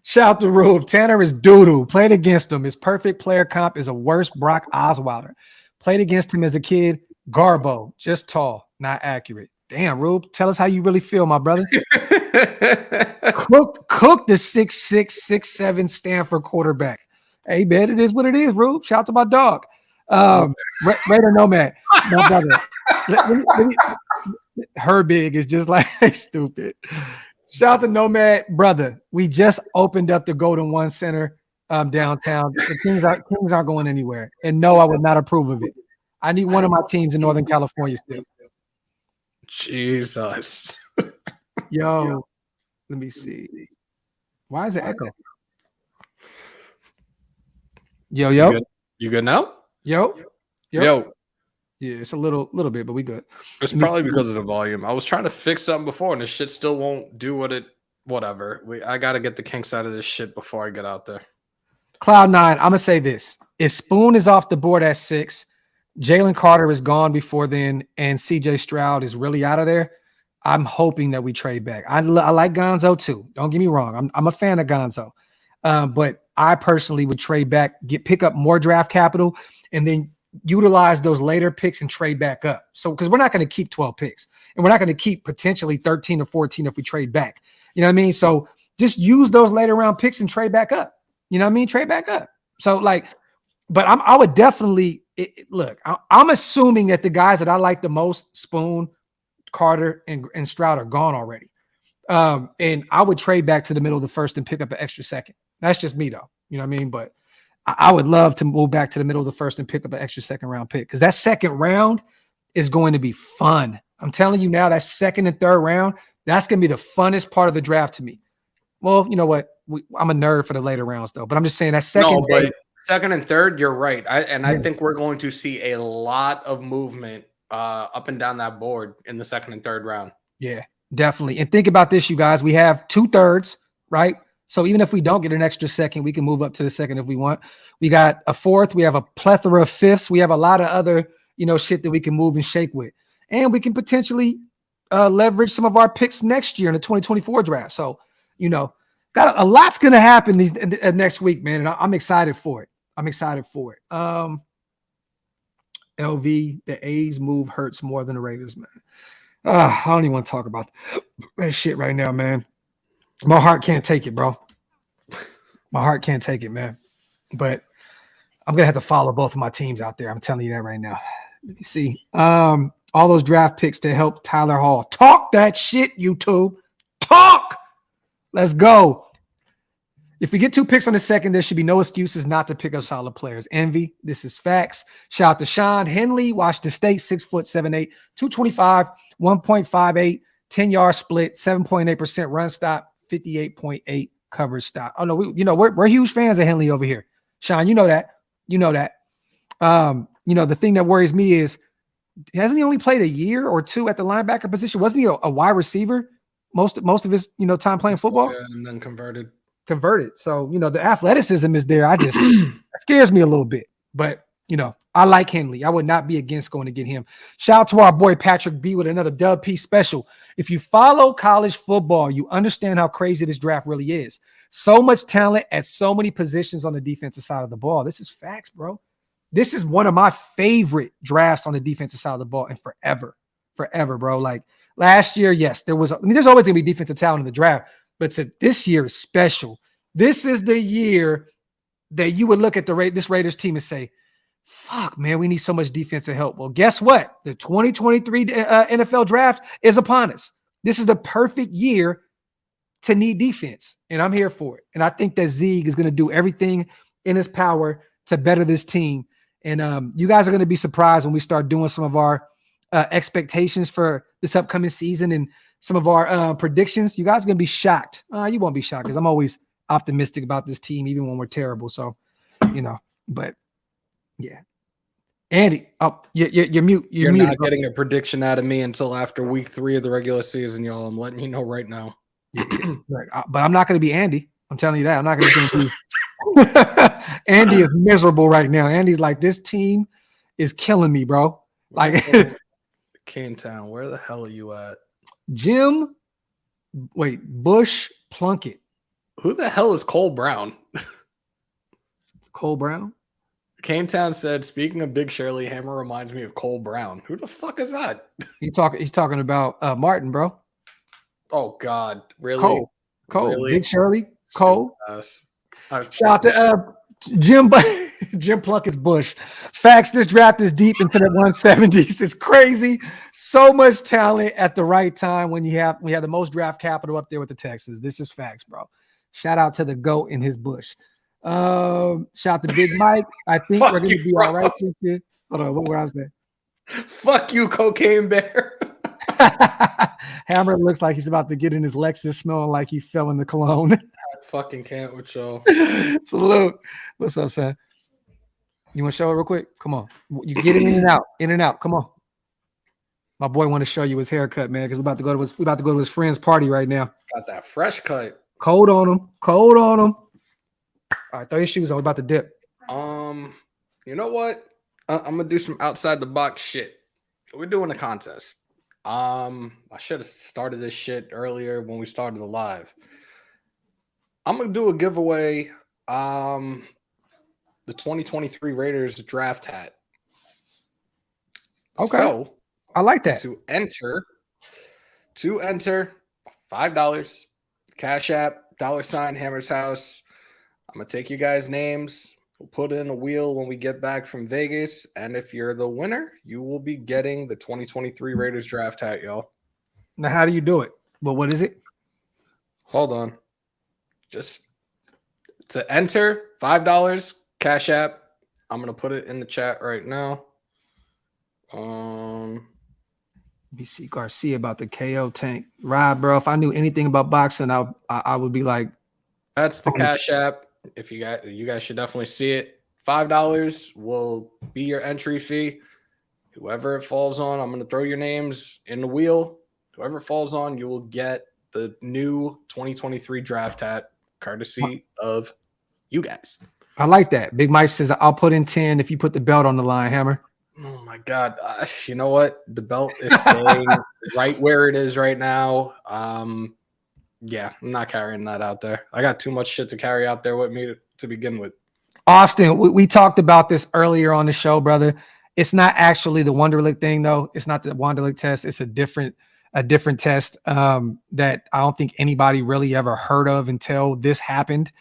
Shout to Rube. Tanner is doo-doo. Played against him. His perfect player comp is a worse Brock Osweiler. Played against him as a kid. Garbo. Just tall. Not accurate. Damn, Rube. Tell us how you really feel, my brother. Cook the 6'6", 6'7" Stanford quarterback. Hey, man, it is what it is, Rube. Shout out to my dog. Raider Nomad. My brother. Her big is just like stupid. Shout out to Nomad, brother. We just opened up the Golden One Center downtown. The Kings aren't going anywhere. And no, I would not approve of it. I need one of my teams in Northern California still. Jesus. Yo, let me see. Why is it echo? Yo. You good now? Yo. Yeah, it's a little bit, but we good. It's probably because of the volume. I was trying to fix something before, and this shit still won't do whatever. I got to get the kinks out of this shit before I get out there. Cloud9, I'm going to say this. If Spoon is off the board at 6, Jalen Carter is gone before then, and CJ Stroud is really out of there, I'm hoping that we trade back. I like Gonzo too. Don't get me wrong. I'm a fan of Gonzo. But I personally would trade back, pick up more draft capital, and then utilize those later picks and trade back up. So, because we're not going to keep 12 picks, and we're not going to keep potentially 13 or 14 if we trade back. You know what I mean? So just use those later round picks and trade back up. You know what I mean? Trade back up. So but I would definitely look. I'm assuming that the guys that I like the most, Spoon, Carter, and Stroud, are gone already. And I would trade back to the middle of the first and pick up an extra second. That's just me though. You know what I mean? But I would love to move back to the middle of the first and pick up an extra second round pick, because that second round is going to be fun. I'm telling you now, that second and third round, that's going to be the funnest part of the draft to me. Well, you know what? I'm a nerd for the later rounds though, but I'm just saying that second and third, you're right. I think we're going to see a lot of movement up and down that board in the second and third round. Yeah, definitely. And think about this, you guys. We have 2/3, right? So even if we don't get an extra second, we can move up to the second if we want. We got a fourth. We have a plethora of fifths. We have a lot of other, shit that we can move and shake with. And we can potentially leverage some of our picks next year in the 2024 draft. So, got a lot's going to happen next week, man. And I'm excited for it. LV, the A's move hurts more than the Raiders, man. I don't even want to talk about that shit right now, man. My heart can't take it, bro. My heart can't take it, man. But I'm going to have to follow both of my teams out there. I'm telling you that right now. Let me see. All those draft picks to help Tyler Hall. Talk that shit, YouTube. Talk. Let's go. If we get 2 picks on the second, there should be no excuses not to pick up solid players. Envy, this is facts. Shout out to Sean Henley, Washington State, 6'7", 225, 1.58, 10-yard split, 7.8% run stop, 58.8 coverage stop. Oh no, we're huge fans of Henley over here. Sean, you know that. The thing that worries me is, hasn't he only played a year or 2 at the linebacker position? Wasn't he a wide receiver most of his time playing football? Yeah, and then converted. So, the athleticism is there. That scares me a little bit, but I like Henley. I would not be against going to get him. Shout out to our boy Patrick B with another Dub P special. If you follow college football, you understand how crazy this draft really is. So much talent at so many positions on the defensive side of the ball. This is facts, bro. This is one of my favorite drafts on the defensive side of the ball, and forever, bro. Like last year, yes, there's always going to be defensive talent in the draft, but this year is special. This is the year that you would look at this Raiders team and say, fuck, man, we need so much defensive help. Well, guess what? The 2023 NFL draft is upon us. This is the perfect year to need defense, and I'm here for it. And I think that Zeke is going to do everything in his power to better this team. And you guys are going to be surprised when we start doing some of our expectations for this upcoming season and some of our predictions. You guys are going to be shocked. You won't be shocked because I'm always optimistic about this team, even when we're terrible. So, but yeah. Andy, you're mute. You're muted, not getting a prediction out of me until after week 3 of the regular season, y'all. I'm letting you know right now. But I'm not going to be Andy. I'm telling you that. I'm not going to be Andy is miserable right now. Andy's like, this team is killing me, bro. Like Town, where the hell are you at? Bush Plunkett. Who the hell is Cole Brown? Cole Brown? Town said, speaking of Big Shirley, Hammer reminds me of Cole Brown. Who the fuck is that? He's talking about Martin, bro. Oh God, really? Cole, really? Big Shirley, Cole. Shout out to Jim Plunkett's Bush. Facts, this draft is deep into the 170s. It's crazy. So much talent at the right time when you have the most draft capital up there with the Texans. This is facts, bro. Shout out to the GOAT in his Bush. Shout out to Big Mike. I think we're going to be all right this year. Hold on, what was that? Fuck you, Cocaine Bear. Hammer looks like he's about to get in his Lexus smelling like he fell in the cologne. I fucking can't with y'all. Salute. What's up, son? You want to show it real quick? Come on. You get in and out. Come on. My boy want to show you his haircut, man, because we about to go to his friend's party right now. Got that fresh cut. Cold on him. All right, throw your shoes on. We're about to dip. You know what? I'm gonna do some outside the box shit. We're doing a contest. I should have started this shit earlier when we started the live. I'm gonna do a giveaway. The 2023 Raiders draft hat. Okay. So I like that. To enter $5 Cash App $Hammers House. I'm gonna take you guys' names. We'll put in a wheel when we get back from Vegas, and if you're the winner, you will be getting the 2023 Raiders draft hat, y'all. Now, how do you do it? Well, what is it? Hold on. Just to enter $5 Cash App. I'm gonna put it in the chat right now. BC Garcia about the KO tank. Rob, bro, if I knew anything about boxing, I would be like, that's the Cash App. If you guys should definitely see it. $5 will be your entry fee. Whoever it falls on, I'm going to throw your names in the wheel. Whoever it falls on, you will get the new 2023 draft hat, courtesy of you guys. I like that. Big Mike says, I'll put in 10 if you put the belt on the line, Hammer. Oh, my God. You know what? The belt is staying right where it is right now. Yeah, I'm not carrying that out there. I got too much shit to carry out there with me to begin with. Austin, we talked about this earlier on the show, brother. It's not actually the Wonderlic thing, though. It's not the Wonderlic test. It's a different test that I don't think anybody really ever heard of until this happened.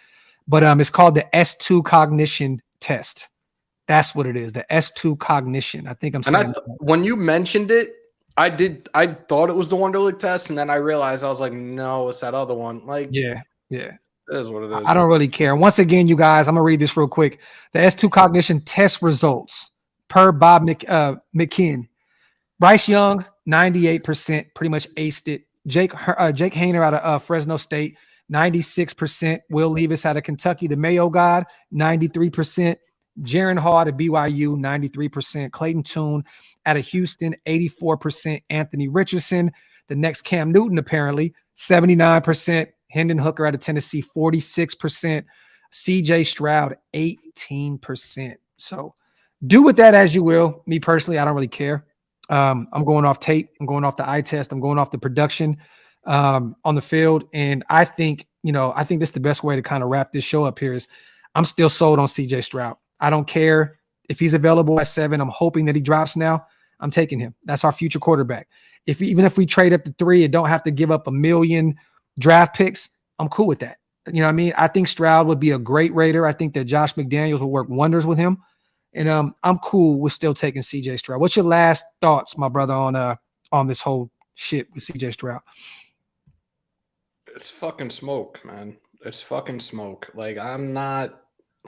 But it's called the S2 cognition test. That's what it is, the S2 cognition. I think I'm saying. And when you mentioned it, I thought it was the Wonderlic test, and then I realized I was like, no, it's that other one. Like, yeah. It is what it is. I don't really care. Once again, you guys, I'm gonna read this real quick. The S2 cognition test results per Bob McKinn. Bryce Young, 98%, pretty much aced it. Jake Hayner out of Fresno State, 96%. Will Levis out of Kentucky, the Mayo God, 93%. Jaron Hall out of BYU, 93%. Clayton Tune out of Houston, 84%. Anthony Richardson, the next Cam Newton, apparently, 79%. Hendon Hooker out of Tennessee, 46%. CJ Stroud, 18%. So do with that as you will. Me personally, I don't really care. I'm going off tape. I'm going off the eye test. I'm going off the production on the field. And I think this is the best way to kind of wrap this show up here is I'm still sold on CJ Stroud. I don't care if he's available at 7. I'm hoping that he drops now. I'm taking him. That's our future quarterback. Even if we trade up to 3 and don't have to give up 1 million draft picks, I'm cool with that. You know what I mean? I think Stroud would be a great Raider. I think that Josh McDaniels will work wonders with him. And I'm cool with still taking CJ Stroud. What's your last thoughts, my brother, on this whole shit with CJ Stroud? It's fucking smoke, man. It's fucking smoke. Like, I'm not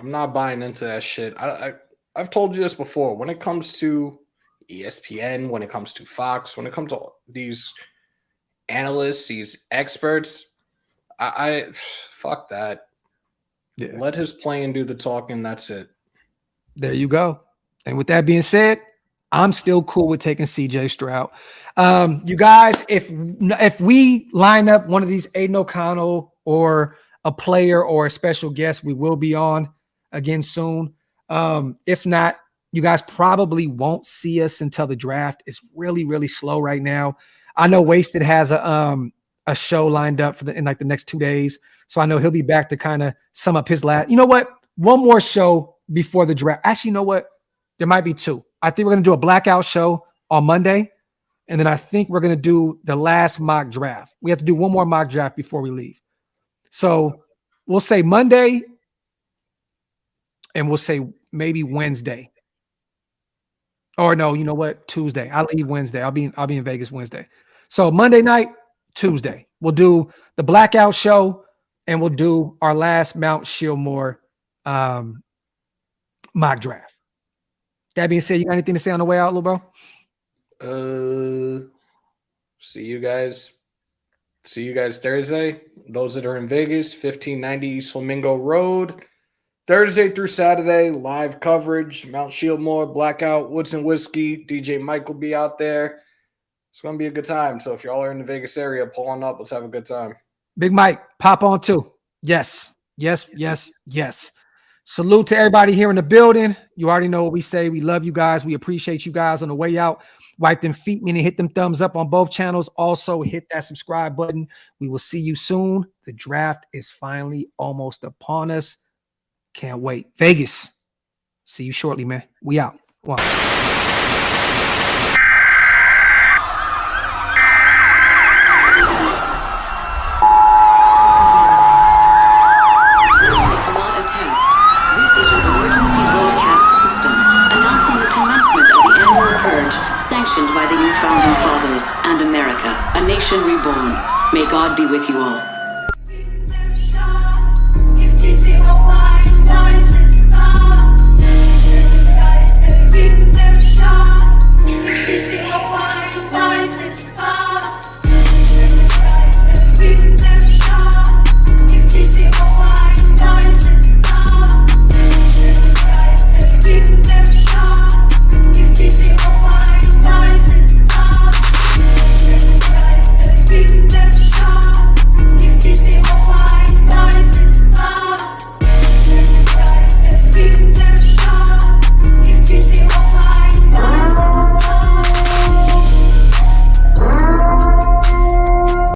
buying into that shit. I've told you this before. When it comes to ESPN, when it comes to Fox, when it comes to these analysts, these experts, I fuck that. Yeah. Let his playing do the talking. That's it. There you go. And with that being said, I'm still cool with taking CJ Stroud. You guys, if we line up one of these Aiden O'Connell or a player or a special guest, we will be on again soon. If not, you guys probably won't see us until the draft. It's really, really slow right now. I know Wasted has a show lined up in like the next 2 days. So I know he'll be back to kind of sum up his last. You know what? One more show before the draft. Actually, you know what? There might be two. I think we're going to do a blackout show on Monday. And then I think we're going to do the last mock draft. We have to do one more mock draft before we leave. So we'll say Monday and we'll say maybe Wednesday. Or no, you know what? Tuesday. I'll leave Wednesday. I'll be in Vegas Wednesday. So Monday night, Tuesday. We'll do the blackout show and we'll do our last Mount Shillmore mock draft. That being said, you got anything to say on the way out, little bro? See you guys Thursday. Those that are in Vegas, 1590 East Flamingo Road. Thursday through Saturday, live coverage, Mount Shillmore, blackout, Woods and Whiskey. DJ Mike will be out there. It's going to be a good time. So if y'all are in the Vegas area, pull on up. Let's have a good time. Big Mike, pop on too. Yes. Salute to everybody here in the building. You already know what we say. We love you guys. We appreciate you guys. On the way out, wipe them feet, meaning hit them thumbs up on both channels. Also, hit that subscribe button. We will see you soon. The draft is finally almost upon us. Can't wait. Vegas. See you shortly, man. We out. Wow. Sanctioned by the new founding fathers and America, a nation reborn. May God be with you all.